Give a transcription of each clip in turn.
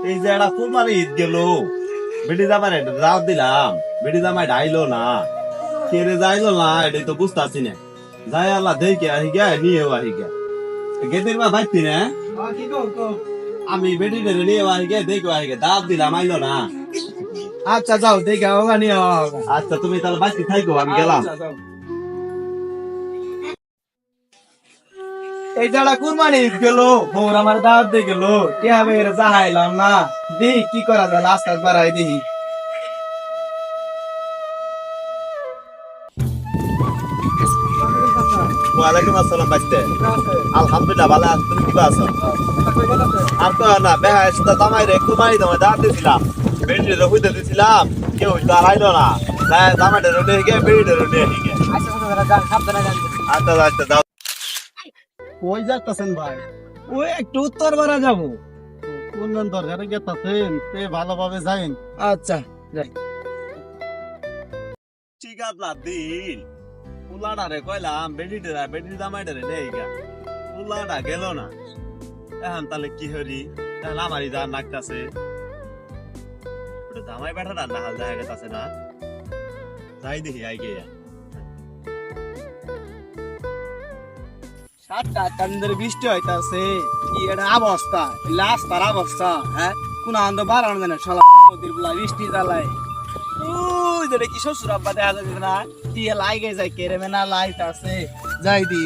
এই যে একটা কুরবানি ঈদ গেল, বেটি জামাই দাওয়াত দিলাম, বেটি জামাই ডাইলো না, কেড়ে যাইলো না, এটাই তো বুঝতেছি না। যাই আল্লাহ দেখে আহি গে, নিয়েও আহি গে। গেদির মা ভাবছি না, আমি বেটি নিয়ে আহি গে, দেখো আহি গে, দাওয়াত দিলাম আইলো না। আচ্ছা যাও দেখে হোগা নিয়ে আচ্ছা তুমি তাহলে বাকি থাইকো, আমি গেলাম। এই যারা কুরবানি ঈদ গেল বউর আমার দাওয়াত দিয়ে গেল টিয়া বের যাহাইলাম না দেখি কি করা যায় আস্তে বাড়াই দেখি ওয়ালাইকুম আসসালাম বাইতে। আলহামদুলিল্লাহ ভালো আছি, তুমি কিবা আছো? আর তো না বেহায় সাথে জামাই রে কুরবানি তোমায় দাওয়াত দিছিলাম, বেটি রে হইতে দিছিলাম, কেউ তো আর আইলো না। জামাইটা রোডে গে, বেটিটা রোডে গে। আচ্ছা আচ্ছা যাও। কই যাচ্ছেন ভাই? ওই একটু উত্তর বাড়া যাবো। কোন দরকারে গেতাছেন তে ভালোভাবে যাইন। আচ্ছা যাই। ঠিক আপনার দিন পুলাটা রে কইলাম বেটি জামাইটা রে নেই গা, পুলাটা গেল না। এখন তাহলে কি হরি, এখন আমারই যা নাকতাছে, জামাই বেটাটা না হাল দেখা গেছে না। যাই দেখি আই গিয়া। সাতটা কান্দের বৃষ্টি হইতাছে কি এটা অবস্থা লাস্ট তার অবস্থা হ্যাঁ কোন আনন্দ বাড়ানো জানে শালা নদীর গুলা বৃষ্টি জ্বালায় ওই যে কি শ্বশুর আব্বা দেখা যাচ্ছে না টিয়া লাইগে যায় কেরে মেনা লাইট আছে যাই দি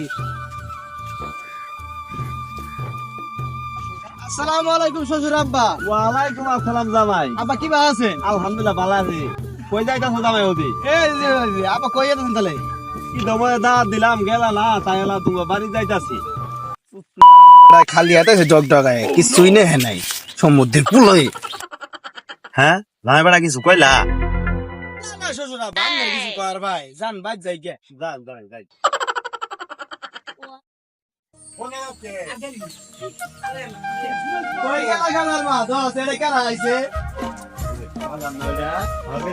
আসসালামু আলাইকুম শ্বশুর আব্বা। ওয়ালাইকুম আসসালাম জামাই। আব্বা কি বা আছেন? আলহামদুলিল্লাহ ভালো আছি। কই যাইতাছো জামাই ওদি? এই যে আব্বা কই আছেন তাহলে? কি দমে দাওয়াত দিলাম গেলা না, তাই এলা তুমি বাড়ি যাইতাছি। খালি হাতে জগ ডগায় কিছুই নেই নাই সমুদ্রের কুলই হ্যাঁ জামাই বেটা কিছু কইলা? না শ্বশুর আব্বা আমি কিছু কর ভাই জান বাজ যাই গে যাই যাই যাই। কই গেলা খালার মা দোস এটা কারা আইছে?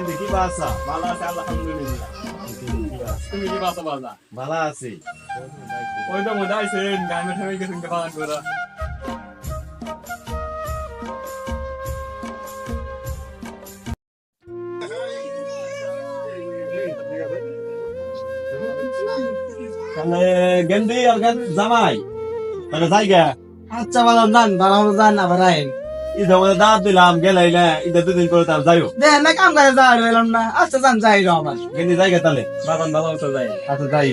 দেখি বাসা ভালো আছে আলহামদুলিল্লাহ। তুমি কি বাসা বাজা ভালো আছি। ওইটা মজা আইছেন গাইমে ঠেমে গেছেন কে পালন করা তাহলে গেন্দি আর জামাই তাহলে যাই গে। আচ্ছা ভালো জান আবার আইন ঈদের মধ্যে দাওয়াত দিলাম গেলাই না, ঈদের দুদিন করে তার যাইও। দেখ না কাম করে যাই রইলাম না আচ্ছা জান যাই রো আমার গেন্দি যাই গে তাহলে। বাগান ভালো তো যায় আচ্ছা যাই